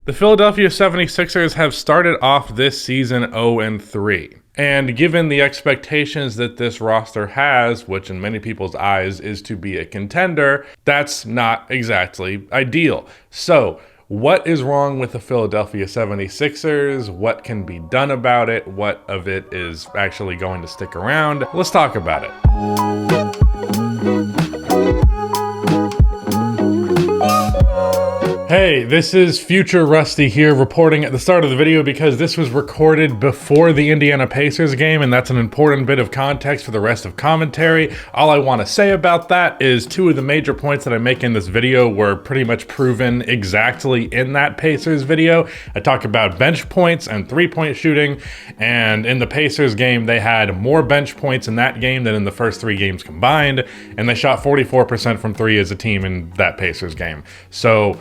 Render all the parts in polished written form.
The Philadelphia 76ers have started off this season 0-3. And given the expectations that this roster has, which in many people's eyes is to be a contender, that's not exactly ideal. So, what is wrong with the Philadelphia 76ers? What can be done about it? What of it is actually going to stick around? Let's talk about it. Hey, this is Future Rusty here reporting at the start of the video because this was recorded before the Indiana Pacers game, and that's an important bit of context for the rest of commentary. All I want to say about that is two of the major points that I make in this video were pretty much proven exactly in that Pacers video. I talk about bench points and three-point shooting, and in the Pacers game, they had more bench points in that game than in the first three games combined, and they shot 44% from three as a team in that Pacers game. So,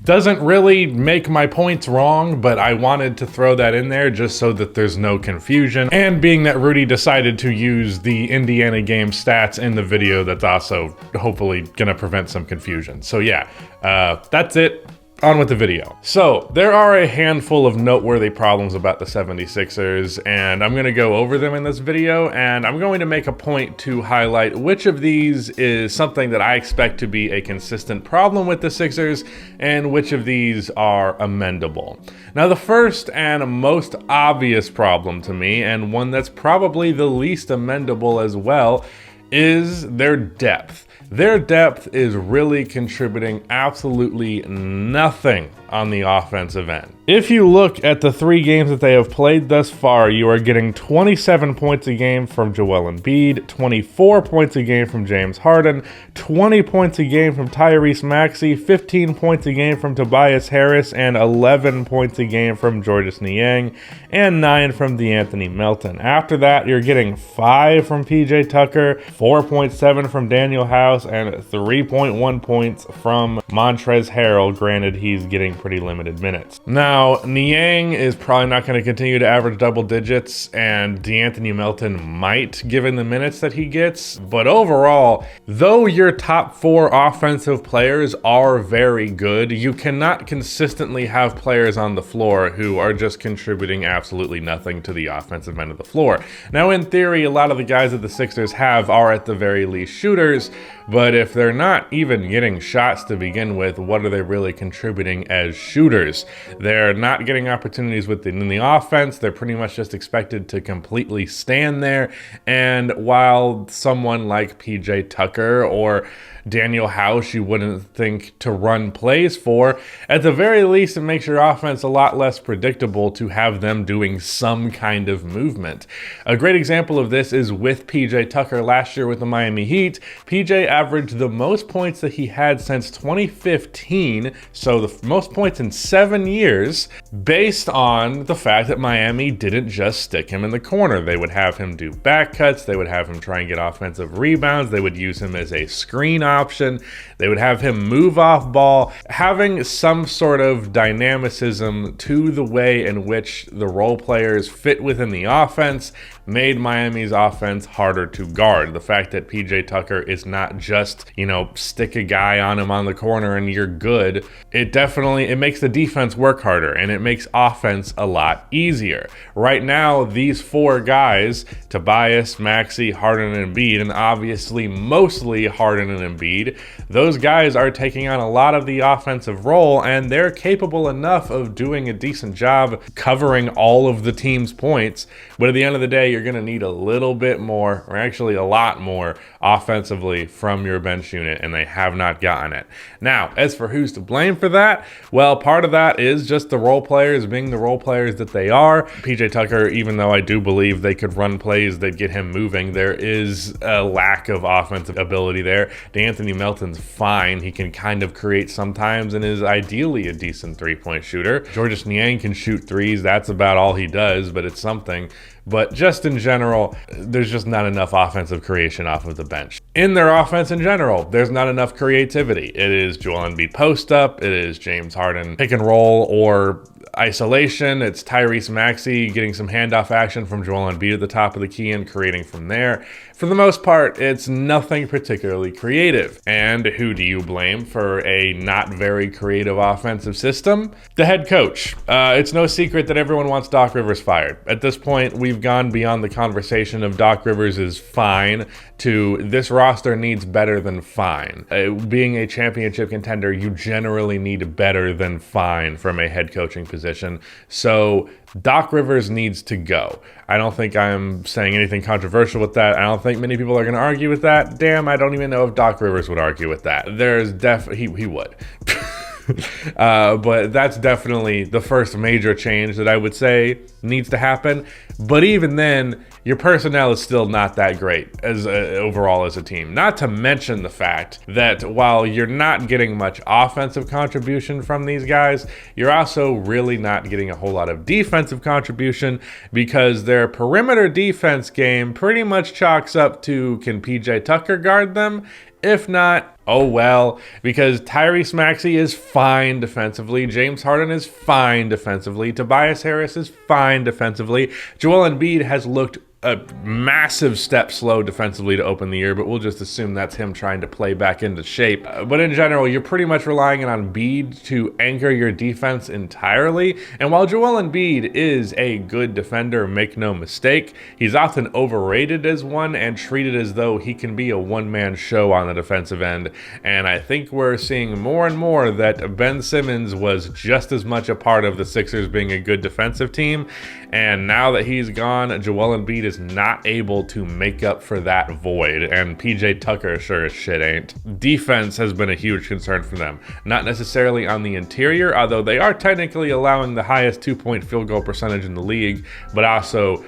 doesn't really make my points wrong, but I wanted to throw that in there just so that there's no confusion. And being that Rudy decided to use the Indiana game stats in the video, that's also hopefully gonna prevent some confusion. So yeah, that's it. On with the video. So, there are a handful of noteworthy problems about the 76ers, and I'm going to go over them in this video, and I'm going to make a point to highlight which of these is something that I expect to be a consistent problem with the Sixers, and which of these are amendable. Now, the first and most obvious problem to me, and one that's probably the least amendable as well, is their depth. Their depth is really contributing absolutely nothing on the offensive end. If you look at the three games that they have played thus far, you are getting 27 points a game from Joel Embiid, 24 points a game from James Harden, 20 points a game from Tyrese Maxey, 15 points a game from Tobias Harris, and 11 points a game from Georges Niang, and 9 from DeAnthony Melton. After that, you're getting 5 from PJ Tucker, 4.7 from Daniel House, and 3.1 points from Montrezl Harrell. Granted, he's getting pretty limited minutes. Now, Niang is probably not going to continue to average double digits, and DeAnthony Melton might, given the minutes that he gets. But overall, though your top four offensive players are very good, you cannot consistently have players on the floor who are just contributing absolutely nothing to the offensive end of the floor. Now, in theory, a lot of the guys that the Sixers have are at the very least shooters, but if they're not even getting shots to begin with, what are they really contributing as shooters? They're not getting opportunities in the offense. They're pretty much just expected to completely stand there. And while someone like PJ Tucker or Daniel House you wouldn't think to run plays for, at the very least it makes your offense a lot less predictable to have them doing some kind of movement. A great example of this is with PJ Tucker last year with the Miami Heat. PJ averaged the most points that he had since 2015, so the most points in 7 years, based on the fact that Miami didn't just stick him in the corner. They would have him do back cuts, they would have him try and get offensive rebounds, they would use him as a screen option, they would have him move off ball. Having some sort of dynamicism to the way in which the role players fit within the offense made Miami's offense harder to guard. The fact that PJ Tucker is not just, stick a guy on him on the corner and you're good, it makes the defense work harder, and it makes offense a lot easier. Right now, these four guys, Tobias, Maxey, Harden, and Embiid, and obviously mostly Harden and Embiid, those guys are taking on a lot of the offensive role, and they're capable enough of doing a decent job covering all of the team's points. But at the end of the day, you're going to need a little bit more, or actually a lot more, offensively from your bench unit, and they have not gotten it. Now, as for who's to blame for that, well, part of that is just the role players being the role players that they are. PJ Tucker, even though I do believe they could run plays that get him moving, there is a lack of offensive ability there. DeAnthony Melton's fine. He can kind of create sometimes and is ideally a decent three-point shooter. Georges Niang can shoot threes. That's about all he does, but it's something. But just in general, there's just not enough offensive creation off of the bench. In their offense in general, there's not enough creativity. It is Joel Embiid post up, it is James Harden pick and roll, or isolation. It's Tyrese Maxey getting some handoff action from Joel Embiid at the top of the key and creating from there. For the most part, it's nothing particularly creative. And who do you blame for a not very creative offensive system? The head coach. It's no secret that everyone wants Doc Rivers fired. At this point, we've gone beyond the conversation of Doc Rivers is fine to this roster needs better than fine. Being a championship contender, you generally need better than fine from a head coaching position. So Doc Rivers needs to go. I don't think I'm saying anything controversial with that. I don't think many people are going to argue with that. Damn, I don't even know if Doc Rivers would argue with that. There's he would. But that's definitely the first major change that I would say needs to happen. But even then, your personnel is still not that great as overall as a team. Not to mention the fact that while you're not getting much offensive contribution from these guys, you're also really not getting a whole lot of defensive contribution because their perimeter defense game pretty much chalks up to, can PJ Tucker guard them? If not, oh well, because Tyrese Maxey is fine defensively, James Harden is fine defensively, Tobias Harris is fine defensively, Joel Embiid has looked a massive step slow defensively to open the year, but we'll just assume that's him trying to play back into shape. But in general, you're pretty much relying on Embiid to anchor your defense entirely. And while Joel Embiid is a good defender, make no mistake, he's often overrated as one and treated as though he can be a one-man show on the defensive end. And I think we're seeing more and more that Ben Simmons was just as much a part of the Sixers being a good defensive team. And now that he's gone, Joel Embiid is not able to make up for that void, and PJ Tucker sure as shit ain't. Defense has been a huge concern for them. Not necessarily on the interior, although they are technically allowing the highest 2-point field goal percentage in the league, but also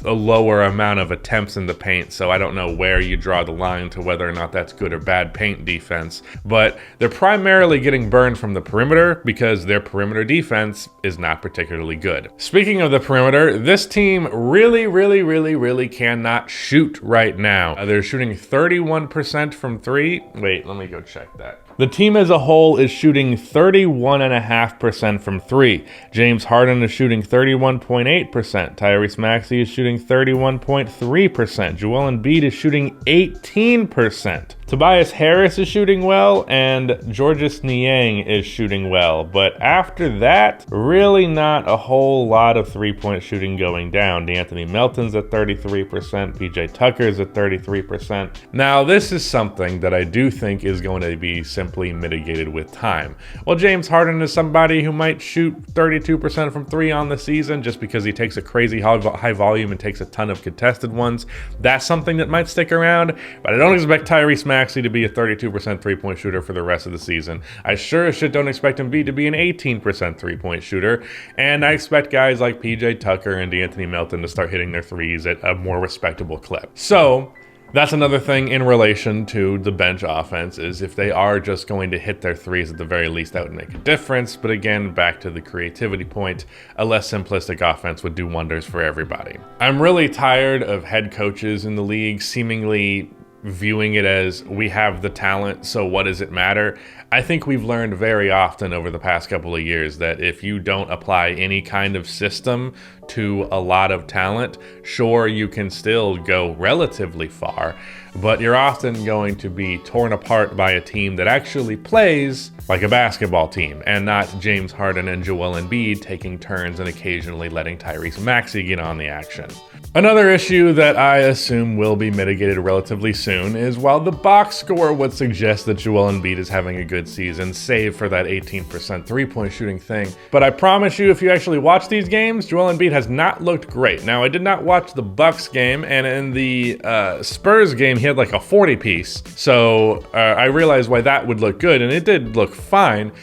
a lower amount of attempts in the paint, so I don't know where you draw the line to whether or not that's good or bad paint defense. But they're primarily getting burned from the perimeter because their perimeter defense is not particularly good. Speaking of the perimeter, this team really cannot shoot right now. They're shooting 31% from three. Wait, let me go check that. The team as a whole is shooting 31.5% from three. James Harden is shooting 31.8%. Tyrese Maxey is shooting 31.3%. Joel Embiid is shooting 18%. Tobias Harris is shooting well, and Georges Niang is shooting well. But after that, really not a whole lot of three-point shooting going down. D'Anthony Melton's at 33%. PJ Tucker's at 33%. Now, this is something that I do think is going to be simply mitigated with time. Well, James Harden is somebody who might shoot 32% from three on the season just because he takes a crazy high volume and takes a ton of contested ones. That's something that might stick around, but I don't expect Tyrese Maxey to be a 32% three-point shooter for the rest of the season. I sure as shit don't expect Embiid to be an 18% three-point shooter, and I expect guys like PJ Tucker and D'Anthony Melton to start hitting their threes at a more respectable clip. So that's another thing in relation to the bench offense, is if they are just going to hit their threes at the very least, that would make a difference. But again, back to the creativity point, a less simplistic offense would do wonders for everybody. I'm really tired of head coaches in the league seemingly viewing it as, we have the talent, so what does it matter? I think we've learned very often over the past couple of years that if you don't apply any kind of system to a lot of talent, sure, you can still go relatively far, but you're often going to be torn apart by a team that actually plays like a basketball team and not James Harden and Joel Embiid taking turns and occasionally letting Tyrese Maxey get on the action. Another issue that I assume will be mitigated relatively soon is while the box score would suggest that Joel Embiid is having a good season, save for that 18% three-point shooting thing. But I promise you, if you actually watch these games, Joel Embiid has not looked great. Now, I did not watch the Bucks game, and in the Spurs game, he had like a 40-piece. So I realized why that would look good, and it did look fine.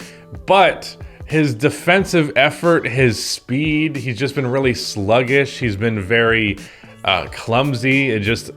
But his defensive effort, his speed, he's just been really sluggish. He's been very clumsy, just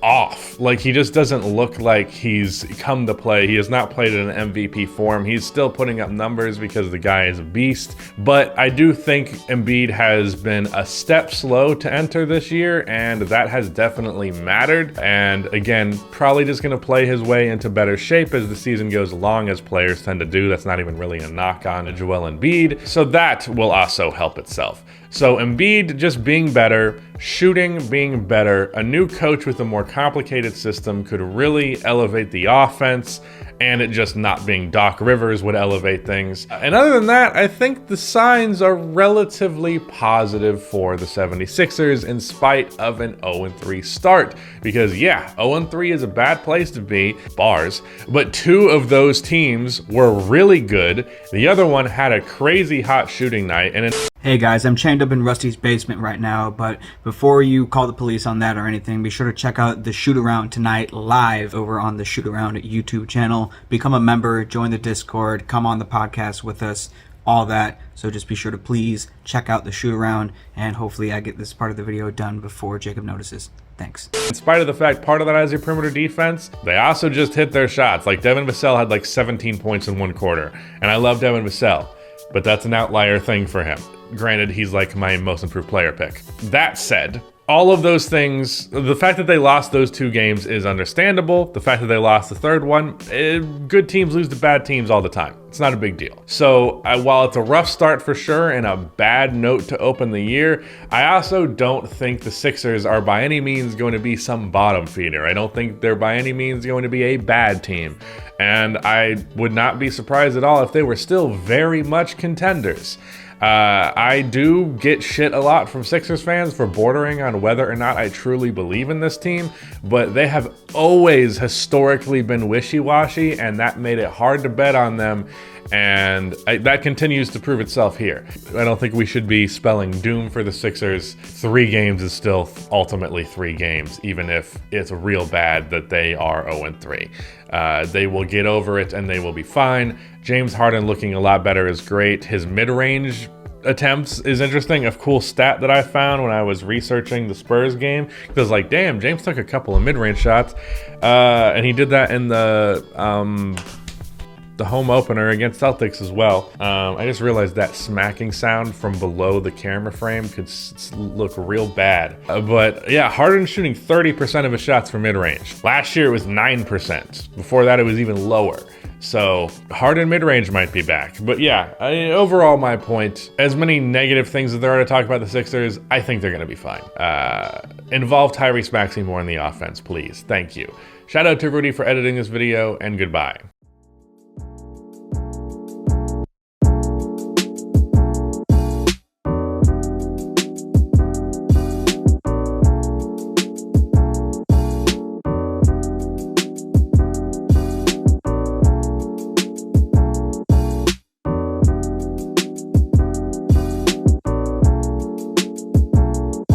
off. Like, he just doesn't look like he's come to play. He has not played in an MVP form. He's still putting up numbers because the guy is a beast. But I do think Embiid has been a step slow to enter this year, and that has definitely mattered. And again, probably just going to play his way into better shape as the season goes along, as players tend to do. That's not even really a knock on Joel Embiid. So that will also help itself. So Embiid just being better, shooting being better, a new coach with a more complicated system could really elevate the offense, and it just not being Doc Rivers would elevate things. And other than that, I think the signs are relatively positive for the 76ers in spite of an 0-3 start. Because yeah, 0-3 is a bad place to be, bars, but two of those teams were really good. The other one had a crazy hot shooting night, and Hey guys, I'm chained up in Rusty's basement right now, but before you call the police on that or anything, be sure to check out the shoot around tonight live over on the Shoot Around YouTube channel. Become a member, join the Discord, come on the podcast with us, all that. So just be sure to please check out the shoot around, and hopefully I get this part of the video done before Jacob notices. Thanks. In spite of the fact part of that is your perimeter defense, they also just hit their shots. Like Devin Vassell had like 17 points in one quarter, and I love Devin Vassell, but that's an outlier thing for him. Granted, he's like my most improved player pick. That said, all of those things, the fact that they lost those two games is understandable. The fact that they lost the third one, good teams lose to bad teams all the time. It's not a big deal. So while it's a rough start for sure and a bad note to open the year, I also don't think the Sixers are by any means going to be some bottom feeder. I don't think they're by any means going to be a bad team. And I would not be surprised at all if they were still very much contenders. I do get shit a lot from Sixers fans for bordering on whether or not I truly believe in this team, but they have always historically been wishy-washy, and that made it hard to bet on them, and that continues to prove itself here. I don't think we should be spelling doom for the Sixers. 3 games is still ultimately 3 games, even if it's real bad that they are 0-3. They will get over it and they will be fine. James Harden looking a lot better is great. His mid-range attempts is interesting. A cool stat that I found when I was researching the Spurs game. I was like, damn, James took a couple of mid-range shots. And he did that in the home opener against Celtics as well. I just realized that smacking sound from below the camera frame could look real bad. But yeah, Harden shooting 30% of his shots from mid-range. Last year it was 9%. Before that it was even lower. So Harden mid-range might be back. But yeah, overall my point, as many negative things as there are to talk about the Sixers, I think they're going to be fine. Involve Tyrese Maxey more in the offense, please. Thank you. Shout out to Rudy for editing this video, and goodbye.